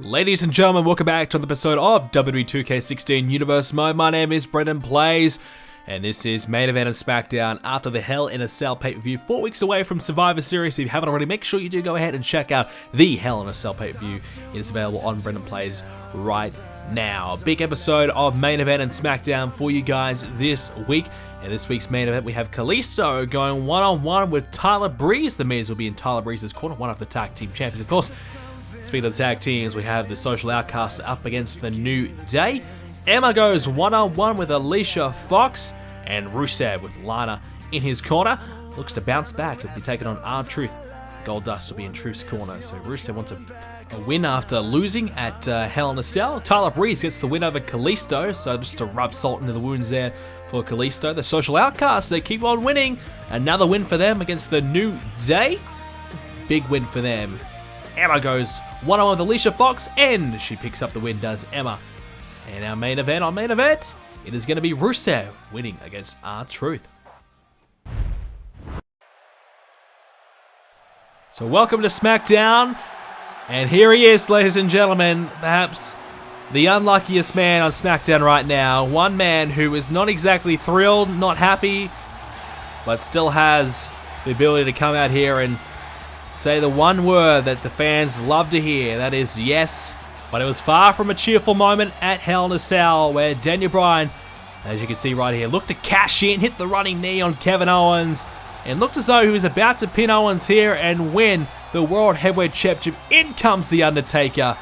Ladies and gentlemen, welcome back to another episode of WWE 2k16 Universe Mode. My name is BrendenPlayz, and this is Main Event and Smackdown after the Hell in a Cell pay-per-view. 4 weeks away from Survivor Series. If you haven't already, make sure you do go ahead and check out the Hell in a Cell pay-per-view. It is available on BrendenPlayz right now. Big episode of Main Event and Smackdown for you guys this week. In this week's main event, we have Kalisto going one-on-one with Tyler Breeze. The Miz will be in Tyler Breeze's corner, one of the tag team champions, of course. Speaking of the tag teams, we have the Social Outcast up against the New Day. Emma goes one-on-one with Alicia Fox, and Rusev with Lana in his corner. Looks to bounce back. He'll be taking on R-Truth. Goldust will be in Truth's corner. So Rusev wants a win after losing at Hell in a Cell. Tyler Breeze gets the win over Kalisto, so just to rub salt into the wounds there for Kalisto. The Social Outcasts, they keep on winning. Another win for them against the New Day. Big win for them. Emma goes one-on-one with Alicia Fox, and she picks up the win, does Emma. And our main event, it is going to be Rusev winning against R-Truth. So welcome to SmackDown, and here he is, ladies and gentlemen, perhaps the unluckiest man on SmackDown right now. One man who is not exactly thrilled, not happy, but still has the ability to come out here and say the one word that the fans love to hear, that is yes. But it was far from a cheerful moment at Hell in a Cell, where Daniel Bryan, as you can see right here, looked to cash in, hit the running knee on Kevin Owens, and looked as though he was about to pin Owens here and win the World Heavyweight Championship. In comes the Undertaker,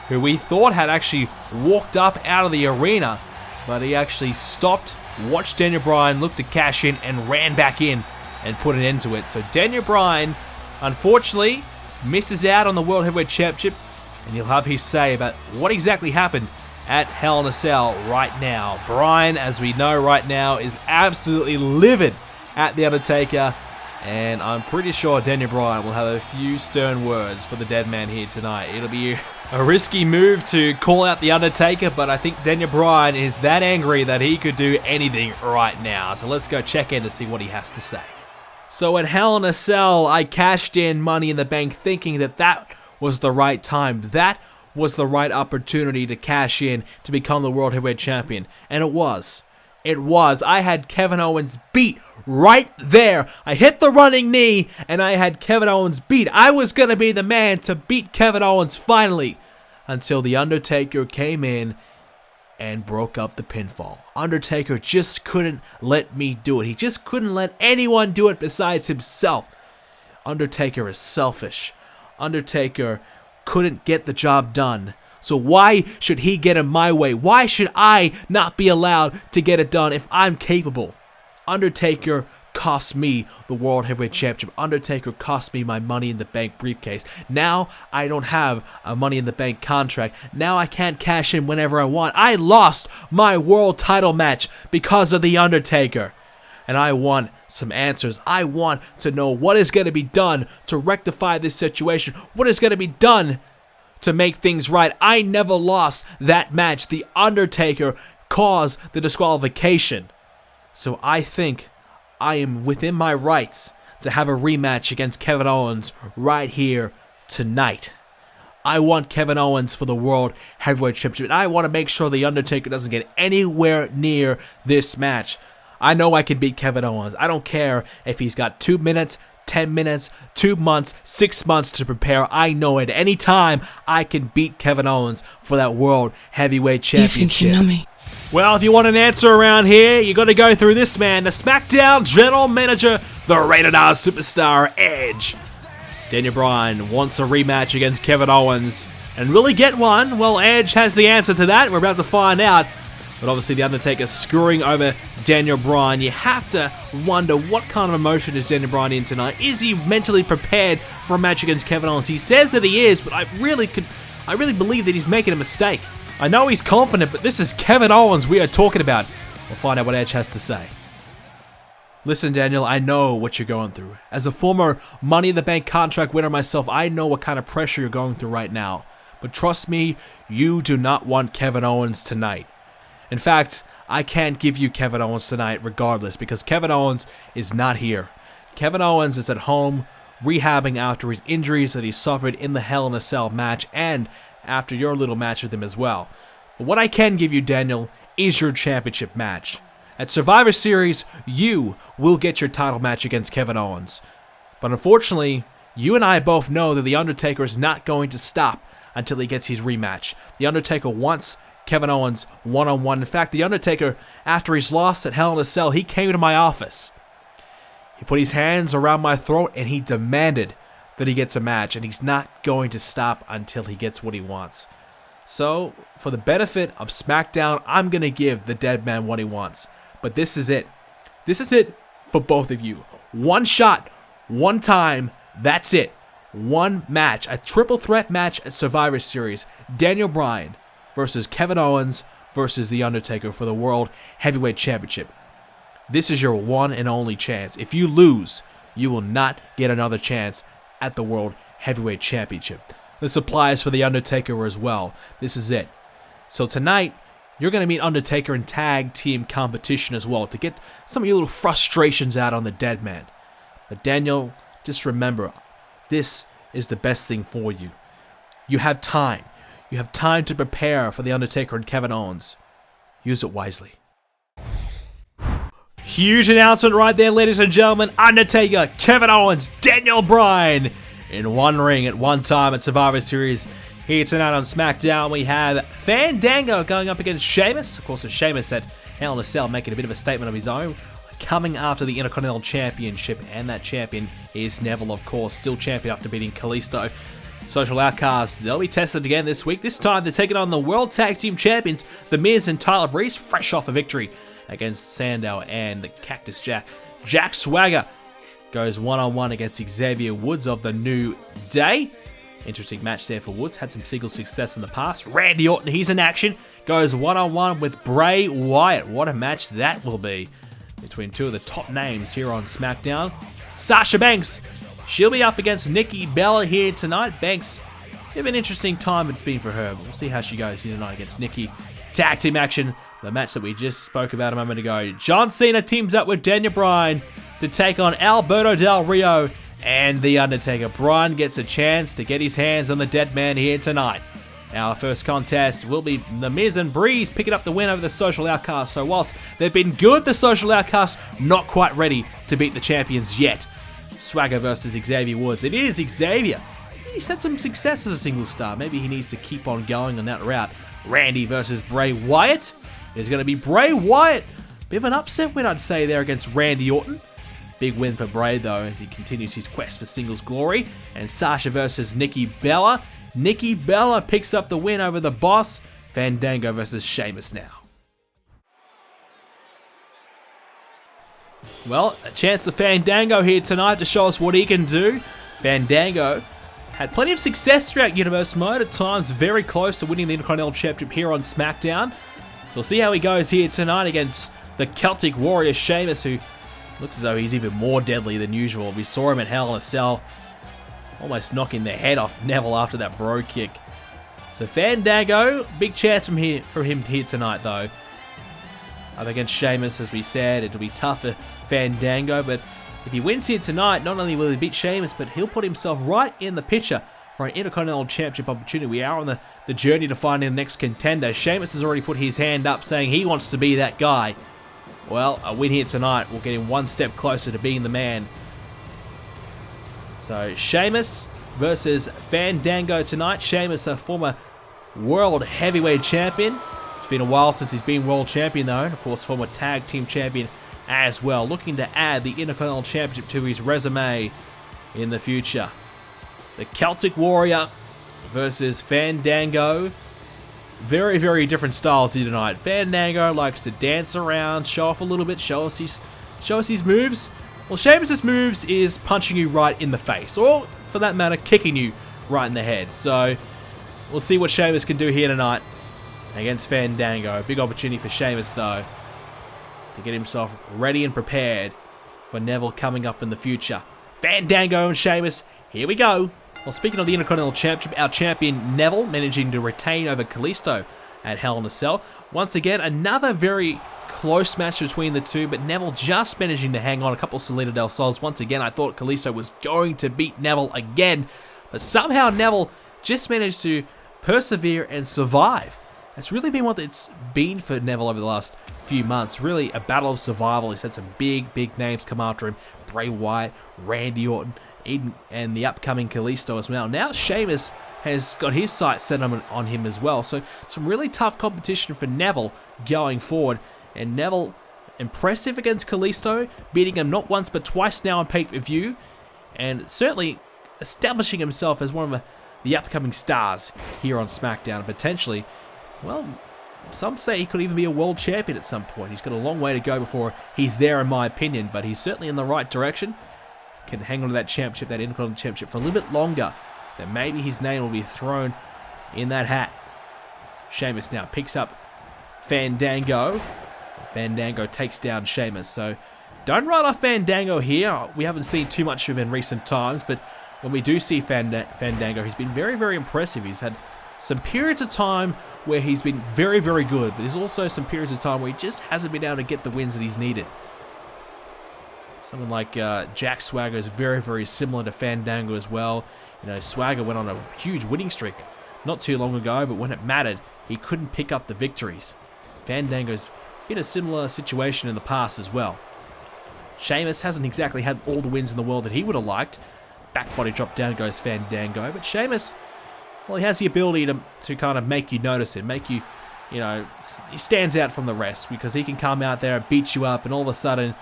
who we thought had actually walked up out of the arena, but he actually stopped, watched Daniel Bryan look to cash in, and ran back in and put an end to it. So Daniel Bryan, unfortunately, misses out on the World Heavyweight Championship, and he'll have his say about what exactly happened at Hell in a Cell right now. Bryan, as we know right now, is absolutely livid at The Undertaker, and I'm pretty sure Daniel Bryan will have a few stern words for the dead man here tonight. It'll be a risky move to call out The Undertaker, but I think Daniel Bryan is that angry that he could do anything right now. So let's go check in to see what he has to say. So at Hell in a Cell, I cashed in Money in the Bank thinking that that was the right time. That was the right opportunity to cash in to become the World Heavyweight Champion. And it was. It was. I had Kevin Owens beat right there. I hit the running knee and I had Kevin Owens beat. I was going to be the man to beat Kevin Owens finally, until The Undertaker came in and broke up the pinfall. Undertaker just couldn't let me do it. He just couldn't let anyone do it besides himself. Undertaker is selfish. Undertaker couldn't get the job done. So why should he get in my way? Why should I not be allowed to get it done if I'm capable? Undertaker cost me the World Heavyweight Championship. Undertaker cost me my Money in the Bank briefcase. Now I don't have a Money in the Bank contract. Now I can't cash in whenever I want. I lost my world title match because of The Undertaker. And I want some answers. I want to know what is going to be done to rectify this situation. What is going to be done to make things right. I never lost that match. The Undertaker caused the disqualification. So I think I am within my rights to have a rematch against Kevin Owens right here tonight. I want Kevin Owens for the World Heavyweight Championship, and I want to make sure The Undertaker doesn't get anywhere near this match. I know I can beat Kevin Owens. I don't care if he's got 2 minutes, 10 minutes, 2 months, 6 months to prepare. I know at any time I can beat Kevin Owens for that World Heavyweight Championship. You think you know me? Well, if you want an answer around here, you got to go through this man, the SmackDown General Manager, the Rated R Superstar, Edge. Daniel Bryan wants a rematch against Kevin Owens. And will he get one? Well, Edge has the answer to that. We're about to find out. But obviously, The Undertaker screwing over Daniel Bryan. You have to wonder what kind of emotion is Daniel Bryan in tonight. Is he mentally prepared for a match against Kevin Owens? He says that he is, but I really believe that he's making a mistake. I know he's confident, but this is Kevin Owens we are talking about. We'll find out what Edge has to say. Listen, Daniel, I know what you're going through. As a former Money in the Bank contract winner myself, I know what kind of pressure you're going through right now. But trust me, you do not want Kevin Owens tonight. In fact, I can't give you Kevin Owens tonight regardless, because Kevin Owens is not here. Kevin Owens is at home rehabbing after his injuries that he suffered in the Hell in a Cell match and after your little match with him as well. But what I can give you, Daniel, is your championship match. At Survivor Series, you will get your title match against Kevin Owens. But unfortunately, you and I both know that The Undertaker is not going to stop until he gets his rematch. The Undertaker wants Kevin Owens one-on-one. In fact, The Undertaker, after his loss at Hell in a Cell, he came to my office. He put his hands around my throat and he demanded that he gets a match, and he's not going to stop until he gets what he wants. So, for the benefit of SmackDown, I'm going to give the dead man what he wants. But this is it. This is it for both of you. One shot, one time, that's it. One match, a triple threat match at Survivor Series. Daniel Bryan versus Kevin Owens versus The Undertaker for the World Heavyweight Championship. This is your one and only chance. If you lose, you will not get another chance at the World Heavyweight Championship. This applies for The Undertaker as well. This is it. So tonight, you're going to meet Undertaker in tag team competition as well to get some of your little frustrations out on the dead man. But Daniel, just remember, this is the best thing for you. You have time. You have time to prepare for The Undertaker and Kevin Owens. Use it wisely. Huge announcement right there, ladies and gentlemen. Undertaker, Kevin Owens, Daniel Bryan in one ring at one time at Survivor Series. Here tonight on SmackDown, we have Fandango going up against Sheamus. Of course, it's Sheamus at Hell in a Cell making a bit of a statement of his own, coming after the Intercontinental Championship, and that champion is Neville, of course, still champion after beating Kalisto. Social Outcasts, they'll be tested again this week. This time, they're taking on the World Tag Team Champions, The Miz and Tyler Breeze, fresh off a victory against Sandow and the Cactus Jack. Jack Swagger goes one-on-one against Xavier Woods of the New Day. Interesting match there for Woods. Had some single success in the past. Randy Orton, he's in action. Goes one-on-one with Bray Wyatt. What a match that will be between two of the top names here on SmackDown. Sasha Banks, she'll be up against Nikki Bella here tonight. Banks, bit of an interesting time it's been for her. We'll see how she goes here tonight against Nikki. Tag team action, the match that we just spoke about a moment ago. John Cena teams up with Daniel Bryan to take on Alberto Del Rio and The Undertaker. Bryan gets a chance to get his hands on the dead man here tonight. Our first contest will be The Miz and Breeze picking up the win over the Social Outcasts. So whilst they've been good, the Social Outcasts not quite ready to beat the champions yet. Swagger versus Xavier Woods. It is Xavier. He's had some success as a single star. Maybe he needs to keep on going on that route. Randy versus Bray Wyatt. It's going to be Bray Wyatt. Bit of an upset win, I'd say, there against Randy Orton. Big win for Bray, though, as he continues his quest for singles glory. And Sasha versus Nikki Bella. Nikki Bella picks up the win over the Boss. Fandango versus Sheamus now. Well, a chance for Fandango here tonight to show us what he can do. Fandango had plenty of success throughout Universe Mode, at times very close to winning the Intercontinental Championship here on SmackDown. So we'll see how he goes here tonight against the Celtic Warrior Sheamus, who looks as though he's even more deadly than usual. We saw him at Hell in a Cell, almost knocking the head off Neville after that bro kick. So Fandango, big chance from him here tonight, though. Up against Sheamus, as we said, it'll be tough for Fandango, but if he wins here tonight, not only will he beat Sheamus, but he'll put himself right in the picture for an Intercontinental Championship opportunity. We are on the journey to finding the next contender. Sheamus has already put his hand up, saying he wants to be that guy. Well, a win here tonight will get him one step closer to being the man. So, Sheamus versus Fandango tonight. Sheamus, a former World Heavyweight Champion. It's been a while since he's been World Champion, though. And, of course, former Tag Team Champion as well. Looking to add the Intercontinental Championship to his resume in the future. The Celtic Warrior versus Fandango. very, very different styles here tonight. Fandango likes to dance around, show off a little bit, show us his moves. Well, Sheamus' moves is punching you right in the face, or for that matter, kicking you right in the head. So we'll see what Sheamus can do here tonight against Fandango. Big opportunity for Sheamus, though, to get himself ready and prepared for Neville coming up in the future. Fandango and Sheamus, here we go. Well, speaking of the Intercontinental Championship, our champion Neville managing to retain over Kalisto at Hell in a Cell. Once again, another very close match between the two, but Neville just managing to hang on a couple of Salida del Sols. Once again, I thought Kalisto was going to beat Neville again, but somehow Neville just managed to persevere and survive. That's really been what it's been for Neville over the last few months. Really a battle of survival. He's had some big names come after him. Bray Wyatt, Randy Orton, and the upcoming Kalisto as well. Now Sheamus has got his sights set on him as well. So some really tough competition for Neville going forward. And Neville, impressive against Kalisto, beating him not once but twice now on pay-per-view. And certainly establishing himself as one of the upcoming stars here on SmackDown. And potentially, well, some say he could even be a world champion at some point. He's got a long way to go before he's there, in my opinion. But he's certainly in the right direction. Can hang on to that championship, that Intercontinental Championship, for a little bit longer. Then maybe his name will be thrown in that hat. Sheamus now picks up Fandango. Fandango takes down Sheamus. So don't write off Fandango here. We haven't seen too much of him in recent times, but when we do see Fandango, he's been very impressive. He's had some periods of time where he's been very good, but there's also some periods of time where he just hasn't been able to get the wins that he's needed. Someone like Jack Swagger is very similar to Fandango as well. You know, Swagger went on a huge winning streak not too long ago, but when it mattered, he couldn't pick up the victories. Fandango's been a similar situation in the past as well. Sheamus hasn't exactly had all the wins in the world that he would have liked. Back body drop down goes Fandango, but Sheamus, well, he has the ability to kind of make you notice him, make you, you know, he stands out from the rest because he can come out there and beat you up, and all of a sudden,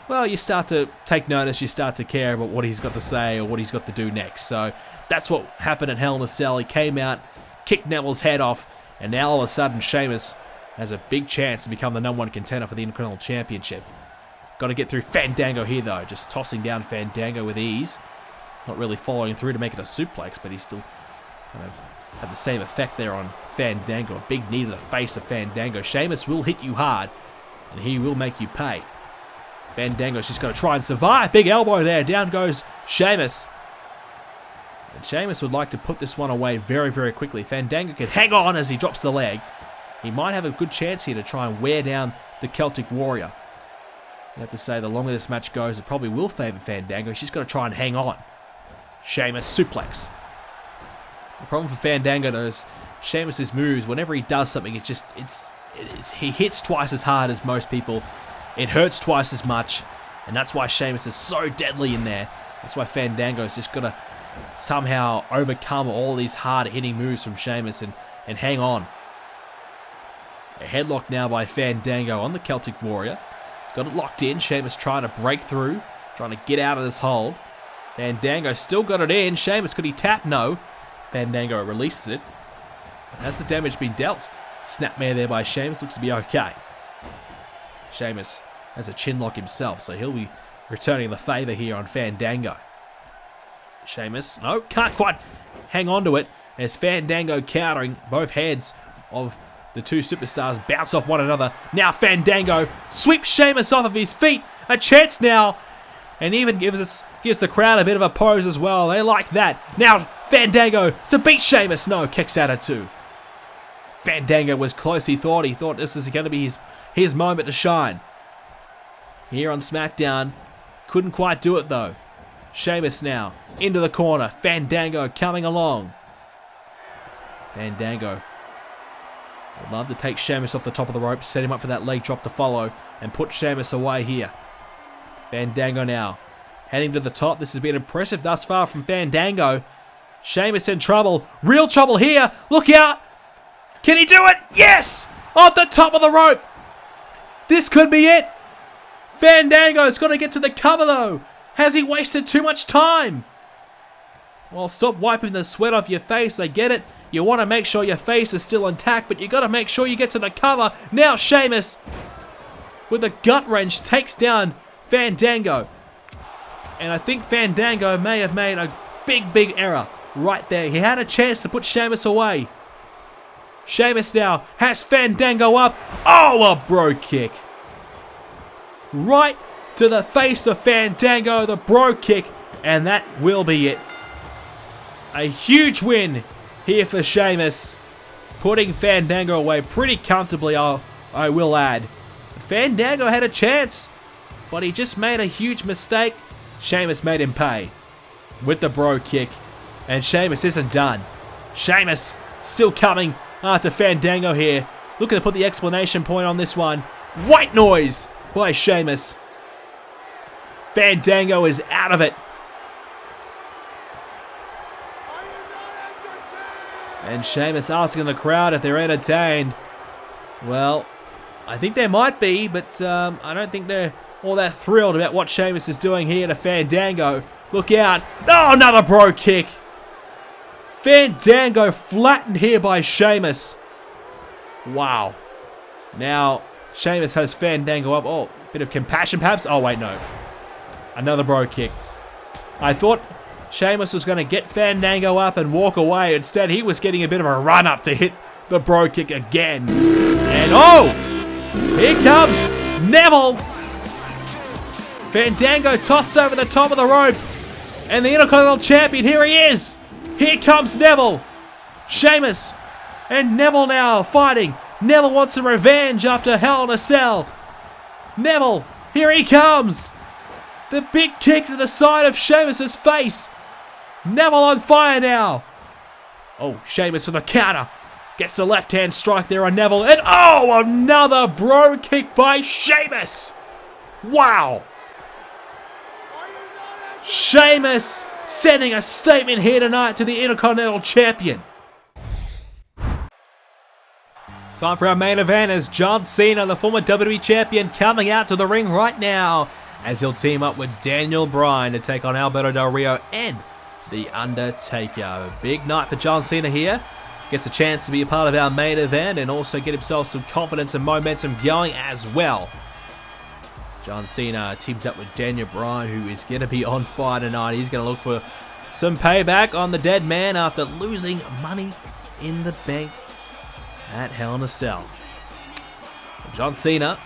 well, you start to take notice, you start to care about what he's got to say or what he's got to do next. So that's what happened at Hell in a Cell. He came out, kicked Neville's head off, and now all of a sudden Sheamus has a big chance to become the #1 contender for the Intercontinental Championship. Got to get through Fandango here, though. Just tossing down Fandango with ease. Not really following through to make it a suplex, but he still kind of had the same effect there on Fandango. A big knee to the face of Fandango. Sheamus will hit you hard, and he will make you pay. Fandango's just got to try and survive. Big elbow there. Down goes Sheamus. And Sheamus would like to put this one away very quickly. Fandango can hang on as he drops the leg. He might have a good chance here to try and wear down the Celtic Warrior. You have to say, the longer this match goes, it probably will favour Fandango. He's just got to try and hang on. Sheamus suplex. The problem for Fandango, though, is Sheamus' moves, whenever he does something, he hits twice as hard as most people. It hurts twice as much, and that's why Sheamus is so deadly in there. That's why Fandango's just got to somehow overcome all these hard-hitting moves from Sheamus and hang on. A headlock now by Fandango on the Celtic Warrior. Got it locked in. Sheamus trying to break through, trying to get out of this hold. Fandango still got it in. Sheamus, could he tap? No. Fandango releases it. Has the damage been dealt? Snapmare there by Sheamus. Looks to be okay. Sheamus has a chin lock himself, so he'll be returning the favour here on Fandango. Sheamus, no, can't quite hang on to it as Fandango countering. Both heads of the two superstars bounce off one another. Now Fandango sweeps Sheamus off of his feet. A chance now, and even gives the crowd a bit of a pose as well. They like that. Now Fandango to beat Sheamus. No, kicks out at 2. Fandango was close. He thought this is going to be his moment to shine. Here on SmackDown, couldn't quite do it though. Sheamus now into the corner. Fandango coming along. Fandango would love to take Sheamus off the top of the rope, set him up for that leg drop to follow, and put Sheamus away here. Fandango now heading to the top. This has been impressive thus far from Fandango. Sheamus in trouble. Real trouble here. Look out. Can he do it? Yes! Off the top of the rope. This could be it. Fandango's got to get to the cover though. Has he wasted too much time? Well, stop wiping the sweat off your face. I get it. You want to make sure your face is still intact, but you got to make sure you get to the cover. Now Sheamus, with a gut wrench, takes down Fandango. And I think Fandango may have made a big error right there. He had a chance to put Sheamus away. Sheamus now has Fandango up. Oh, a bro kick. Right to the face of Fandango, the bro kick. And that will be it. A huge win here for Sheamus. Putting Fandango away pretty comfortably, I will add. Fandango had a chance, but he just made a huge mistake. Sheamus made him pay with the bro kick. And Sheamus isn't done. Sheamus still coming after Fandango here. Looking to put the exclamation point on this one. White noise by Sheamus. Fandango is out of it. And Sheamus asking the crowd if they're entertained. Well, I think they might be, but I don't think they're all that thrilled about what Sheamus is doing here to Fandango. Look out. Oh, another bro kick. Fandango flattened here by Sheamus. Wow. Now, Sheamus has Fandango up. Oh, bit of compassion perhaps. Oh, wait, no. Another bro kick. I thought Sheamus was going to get Fandango up and walk away. Instead, he was getting a bit of a run up to hit the bro kick again. And oh! Here comes Neville! Fandango tossed over the top of the rope. And the Intercontinental Champion, here he is! Here comes Neville! Sheamus and Neville now fighting. Neville wants some revenge after Hell in a Cell. Neville, here he comes! The big kick to the side of Sheamus' face. Neville on fire now. Oh, Sheamus with a counter. Gets the left-hand strike there on Neville. And oh, another bro kick by Sheamus. Wow. Sheamus sending a statement here tonight to the Intercontinental Champion. Time for our main event as John Cena, the former WWE Champion, coming out to the ring right now as he'll team up with Daniel Bryan to take on Alberto Del Rio and The Undertaker. A big night for John Cena here. Gets a chance to be a part of our main event and also get himself some confidence and momentum going as well. John Cena teams up with Daniel Bryan, who is going to be on fire tonight. He's going to look for some payback on the dead man after losing Money in the Bank at Hell in a Cell. John Cena,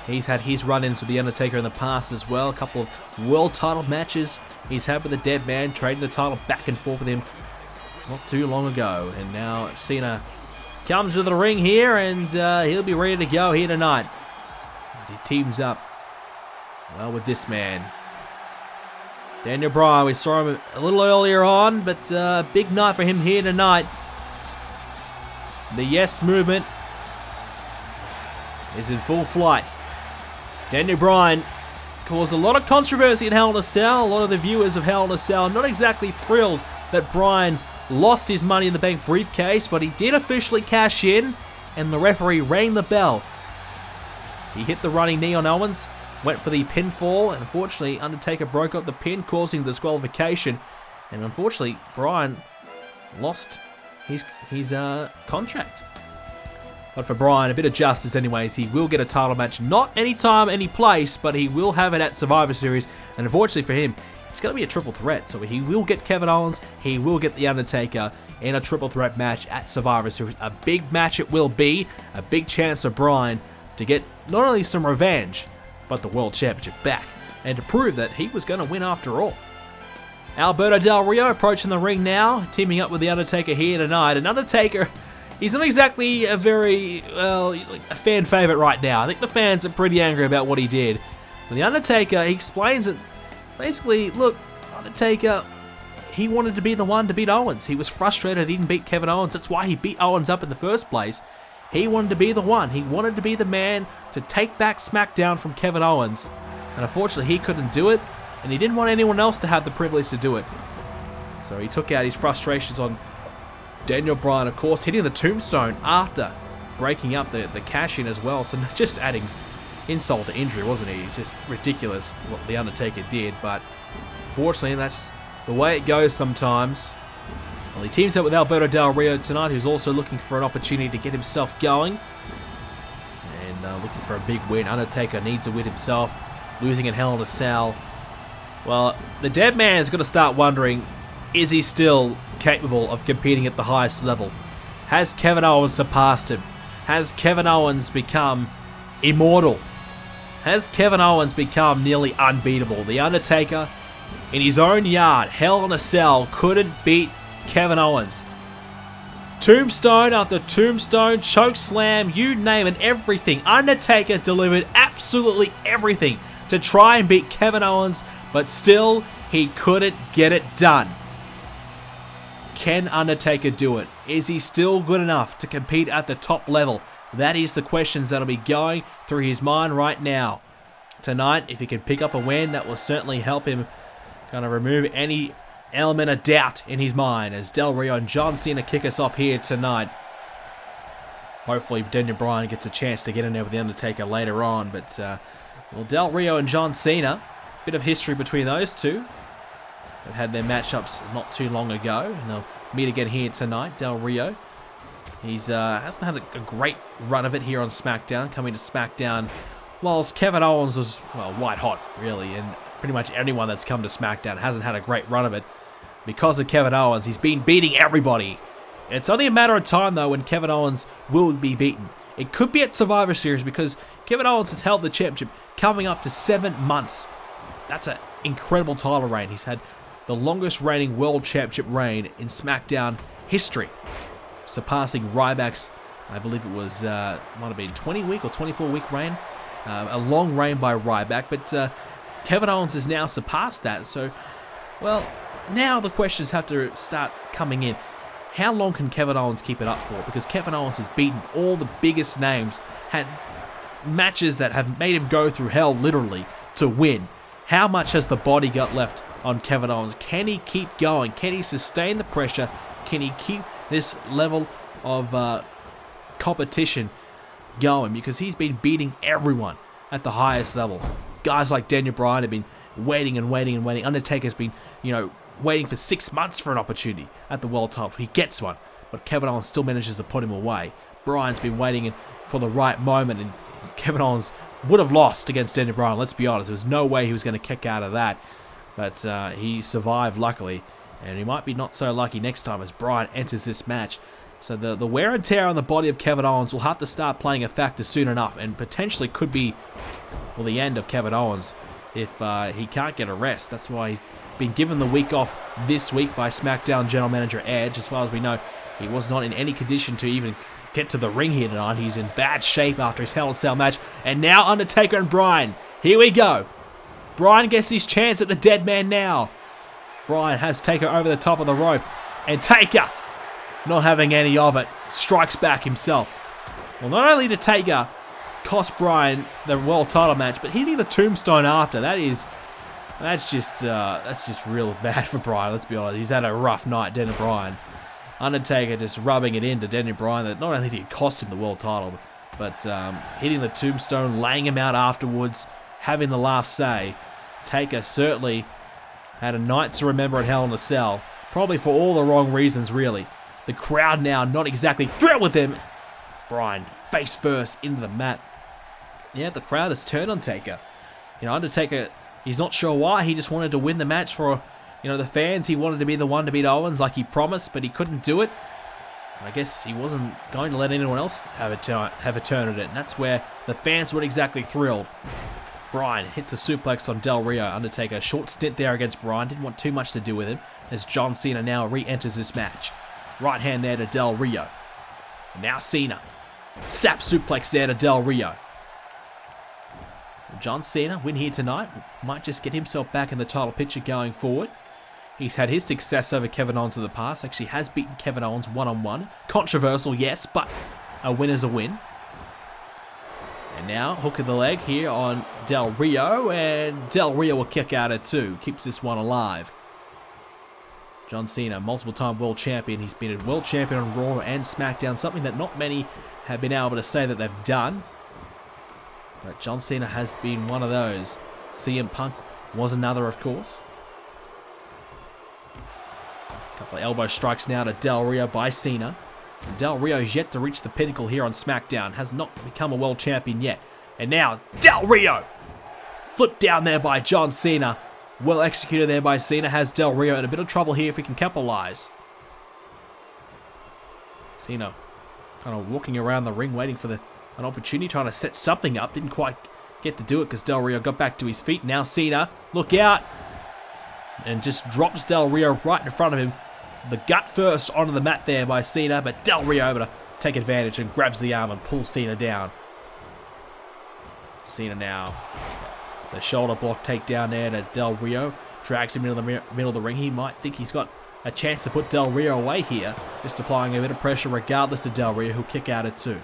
he's had his run-ins with The Undertaker in the past as well. A couple of world title matches he's had with the dead man, trading the title back and forth with him not too long ago. And now Cena comes to the ring here, and he'll be ready to go here tonight as he teams up, well, with this man. Daniel Bryan, we saw him a little earlier on, but big night for him here tonight. The Yes Movement is in full flight. Daniel Bryan caused a lot of controversy in Hell in a Cell. A lot of the viewers of Hell in a Cell not exactly thrilled that Bryan lost his Money in the Bank briefcase, but he did officially cash in, and the referee rang the bell. He hit the running knee on Owens, went for the pinfall, and unfortunately Undertaker broke up the pin, causing disqualification, and unfortunately Bryan lost his contract. But for Bryan, a bit of justice anyways. He will get a title match, not anytime, any place, but he will have it at Survivor Series. And unfortunately for him, it's going to be a triple threat. So he will get Kevin Owens, he will get The Undertaker in a triple threat match at Survivor Series. A big match it will be, a big chance for Bryan to get not only some revenge, but the World Championship back, and to prove that he was going to win after all. Alberto Del Rio approaching the ring now, teaming up with The Undertaker here tonight. And Undertaker, he's not exactly a very, well, a fan favorite right now. I think the fans are pretty angry about what he did. But The Undertaker, he explains it. Basically, look, Undertaker, he wanted to be the one to beat Owens. He was frustrated he didn't beat Kevin Owens. That's why he beat Owens up in the first place. He wanted to be the one. He wanted to be the man to take back SmackDown from Kevin Owens. And unfortunately, he couldn't do it. And he didn't want anyone else to have the privilege to do it. So he took out his frustrations on Daniel Bryan, of course, hitting the tombstone after breaking up the cash-in as well. So just adding insult to injury, wasn't he? It's just ridiculous what The Undertaker did. But fortunately, that's the way it goes sometimes. Well, he teams up with Alberto Del Rio tonight, who's also looking for an opportunity to get himself going. And looking for a big win. Undertaker needs a win himself. Losing in Hell in a Cell. Well, the dead man's got to start wondering, is he still capable of competing at the highest level? Has Kevin Owens surpassed him? Has Kevin Owens become immortal? Has Kevin Owens become nearly unbeatable? The Undertaker, in his own yard, Hell in a Cell, couldn't beat Kevin Owens. Tombstone after tombstone, choke slam, you name it, everything. Undertaker delivered absolutely everything to try and beat Kevin Owens, but still, he couldn't get it done. Can Undertaker do it? Is he still good enough to compete at the top level? That is the questions that'll be going through his mind right now. Tonight, if he can pick up a win, that will certainly help him kind of remove any element of doubt in his mind as Del Rio and John Cena kick us off here tonight. Hopefully, Bryan gets a chance to get in there with The Undertaker later on, but well, Del Rio and John Cena, bit of history between those two. They've had their matchups not too long ago, and they'll meet again here tonight. Del Rio, he's hasn't had a great run of it here on SmackDown, coming to SmackDown, whilst Kevin Owens was, well, white hot, really, and pretty much anyone that's come to SmackDown hasn't had a great run of it. Because of Kevin Owens, he's been beating everybody. It's only a matter of time, though, when Kevin Owens will be beaten. It could be at Survivor Series because Kevin Owens has held the championship coming up to 7 months. That's an incredible title reign. He's had the longest reigning world championship reign in SmackDown history, surpassing Ryback's, I believe it was, might have been 20-week or 24-week reign. A long reign by Ryback, but Kevin Owens has now surpassed that. So, well, now the questions have to start coming in. How long can Kevin Owens keep it up for? Because Kevin Owens has beaten all the biggest names, had matches that have made him go through hell, literally, to win. How much has the body got left on Kevin Owens? Can he keep going? Can he sustain the pressure? Can he keep this level of competition going? Because he's been beating everyone at the highest level. Guys like Bryan have been waiting and waiting and waiting. Undertaker's been, waiting for 6 months for an opportunity at the world title. He gets one, but Kevin Owens still manages to put him away. Bryan's been waiting for the right moment, and Kevin Owens would have lost against Bryan. Let's be honest. There was no way he was going to kick out of that, but he survived, luckily, and he might be not so lucky next time as Bryan enters this match. So the wear and tear on the body of Kevin Owens will have to start playing a factor soon enough, and potentially could be, well, the end of Kevin Owens if he can't get a rest. That's why he's been given the week off this week by SmackDown General Manager Edge. As far as we know, he was not in any condition to even get to the ring here tonight. He's in bad shape after his Hell in a Cell match. And now Undertaker and Bryan. Here we go. Bryan gets his chance at the dead man now. Bryan has Taker over the top of the rope. And Taker, not having any of it, strikes back himself. Well, not only did Taker cost Bryan the world title match, but hitting the tombstone after, that's just real bad for Bryan. Let's be honest. He's had a rough night, Bryan. Undertaker just rubbing it into Bryan that not only did it cost him the world title, but hitting the tombstone, laying him out afterwards, having the last say. Taker certainly had a night to remember at Hell in a Cell, probably for all the wrong reasons, really. The crowd now not exactly thrilled with him. Bryan face first into the mat. Yeah, the crowd has turned on Taker. Undertaker, he's not sure why. He just wanted to win the match for, the fans. He wanted to be the one to beat Owens like he promised, but he couldn't do it. I guess he wasn't going to let anyone else have a turn at it, and that's where the fans weren't exactly thrilled. Bryan hits the suplex on Del Rio. Undertaker, a short stint there against Bryan. Didn't want too much to do with him as John Cena now re-enters this match. Right hand there to Del Rio. And now Cena. Snap suplex there to Del Rio. John Cena, win here tonight, might just get himself back in the title picture going forward. He's had his success over Kevin Owens in the past. Actually has beaten Kevin Owens one-on-one. Controversial, yes, but a win is a win. And now, hook of the leg here on Del Rio, and Del Rio will kick out at 2. Keeps this one alive. John Cena, multiple-time world champion. He's been a world champion on Raw and SmackDown, something that not many have been able to say that they've done. But John Cena has been one of those. CM Punk was another, of course. Couple of elbow strikes now to Del Rio by Cena. Del Rio is yet to reach the pinnacle here on SmackDown. Has not become a world champion yet. And now, Del Rio! Flipped down there by John Cena. Well executed there by Cena. Has Del Rio in a bit of trouble here if he can capitalize. Cena kind of walking around the ring waiting for an opportunity, trying to set something up. Didn't quite get to do it because Del Rio got back to his feet. Now Cena, look out! And just drops Del Rio right in front of him. The gut first onto the mat there by Cena, but Del Rio able to take advantage and grabs the arm and pulls Cena down. Cena now, the shoulder block takedown there to Del Rio. Drags him into the middle of the ring. He might think he's got a chance to put Del Rio away here. Just applying a bit of pressure regardless of Del Rio, who'll kick out at 2.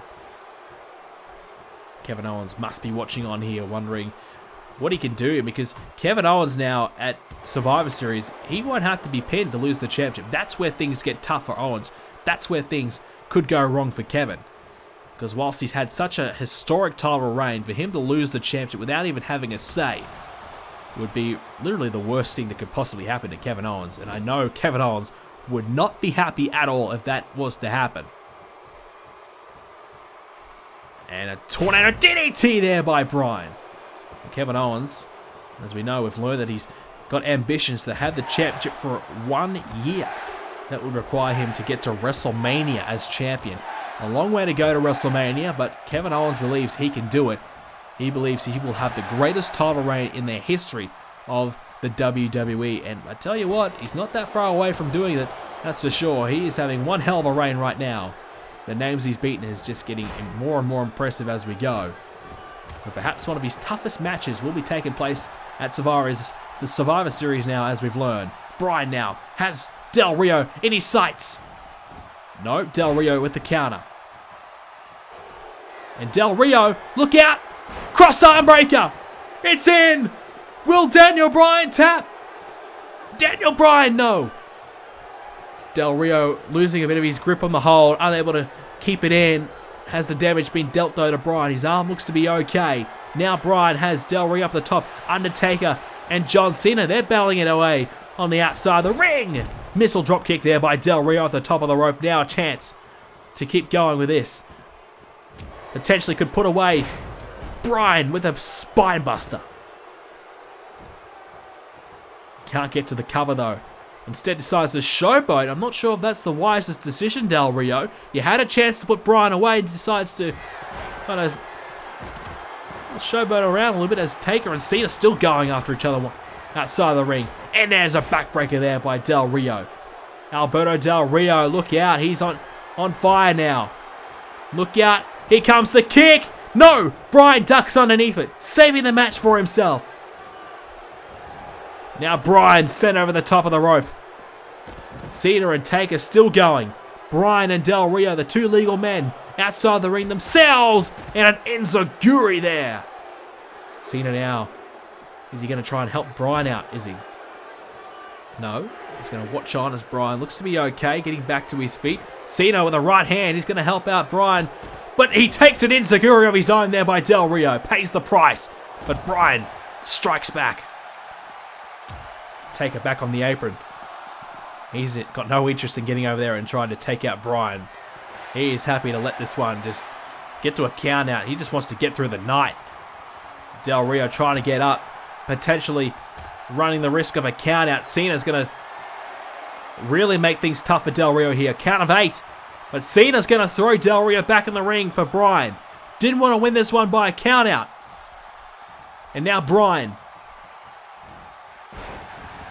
Kevin Owens must be watching on here, wondering what he can do, because Kevin Owens now at Survivor Series, he won't have to be pinned to lose the championship. That's where things get tough for Owens. That's where things could go wrong for Kevin. Because whilst he's had such a historic title reign, for him to lose the championship without even having a say would be literally the worst thing that could possibly happen to Kevin Owens. And I know Kevin Owens would not be happy at all if that was to happen. And a tornado DDT there by Bryan. Kevin Owens, as we know, we've learned that he's got ambitions to have the championship for 1 year. That would require him to get to WrestleMania as champion. A long way to go to WrestleMania, but Kevin Owens believes he can do it. He believes he will have the greatest title reign in the history of the WWE. And I tell you what, he's not that far away from doing it, that's for sure. He is having one hell of a reign right now. The names he's beaten is just getting more and more impressive as we go. But perhaps one of his toughest matches will be taking place at the Survivor Series now, as we've learned. Bryan now has Del Rio in his sights. No, Del Rio with the counter. And Del Rio, look out! Cross arm breaker! It's in! Will Daniel Bryan tap? Daniel Bryan, no! Del Rio losing a bit of his grip on the hold, unable to keep it in. Has the damage been dealt though to Bryan? His arm looks to be okay. Now Bryan has Del Rio up the top. Undertaker and John Cena, they're battling it away on the outside of the ring. Missile dropkick there by Del Rio at the top of the rope. Now a chance to keep going with this. Potentially could put away Bryan with a spine buster. Can't get to the cover though. Instead decides to showboat. I'm not sure if that's the wisest decision, Del Rio. You had a chance to put Bryan away and decides to kind of showboat around a little bit as Taker and Cena still going after each other outside of the ring. And there's a backbreaker there by Del Rio. Alberto Del Rio, look out. He's on fire now. Look out. Here comes the kick. No! Bryan ducks underneath it, saving the match for himself. Now Bryan sent over the top of the rope. Cena and Taker still going. Bryan and Del Rio, the two legal men, outside the ring themselves. And an enziguri there. Cena now. Is he going to try and help Bryan out, is he? No. He's going to watch on as Bryan looks to be okay, getting back to his feet. Cena with a right hand. He's going to help out Bryan. But he takes an enziguri of his own there by Del Rio. Pays the price. But Bryan strikes back. Taker back on the apron. He's got no interest in getting over there and trying to take out Bryan. He is happy to let this one just get to a count out. He just wants to get through the night. Del Rio trying to get up. Potentially running the risk of a count out. Cena's going to really make things tough for Del Rio here. Count of 8. But Cena's going to throw Del Rio back in the ring for Bryan. Didn't want to win this one by a count out. And now Bryan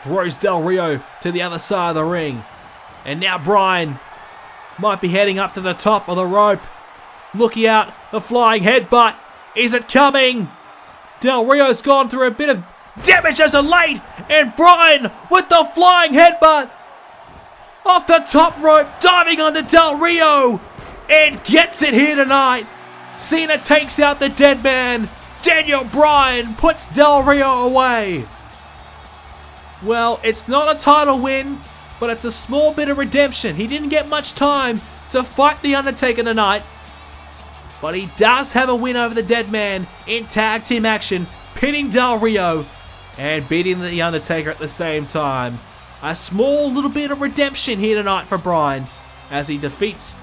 throws Del Rio to the other side of the ring. And now Bryan might be heading up to the top of the rope. Looking out, the flying headbutt. Is it coming? Del Rio's gone through a bit of damage as of late. And Bryan with the flying headbutt. Off the top rope, diving onto Del Rio. And gets it here tonight. Cena takes out the dead man. Daniel Bryan puts Del Rio away. Well, it's not a title win, but it's a small bit of redemption. He didn't get much time to fight The Undertaker tonight, but he does have a win over the dead man in tag team action, pinning Del Rio and beating The Undertaker at the same time. a small little bit of redemption here tonight for Bryan as he defeats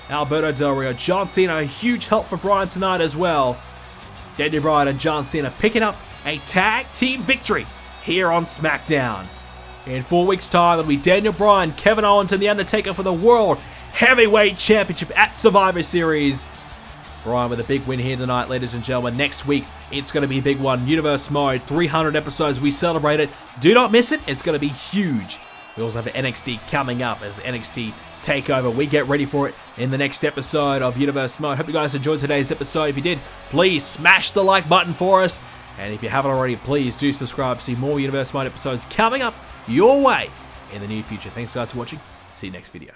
Alberto Del Rio. John Cena, a huge help for Bryan tonight as well. Daniel Bryan and John Cena picking up a tag team victory here on SmackDown. In 4 weeks' time, it'll be Daniel Bryan, Kevin Owens, and The Undertaker for the World Heavyweight Championship at Survivor Series. Bryan with a big win here tonight, ladies and gentlemen. Next week, it's going to be a big one. Universe Mode, 300 episodes. We celebrate it. Do not miss it. It's going to be huge. We also have NXT coming up as NXT TakeOver. We get ready for it in the next episode of Universe Mode. Hope you guys enjoyed today's episode. If you did, please smash the like button for us. And if you haven't already, please do subscribe to see more Universe Mode episodes coming up your way in the near future. Thanks guys for watching. See you next video.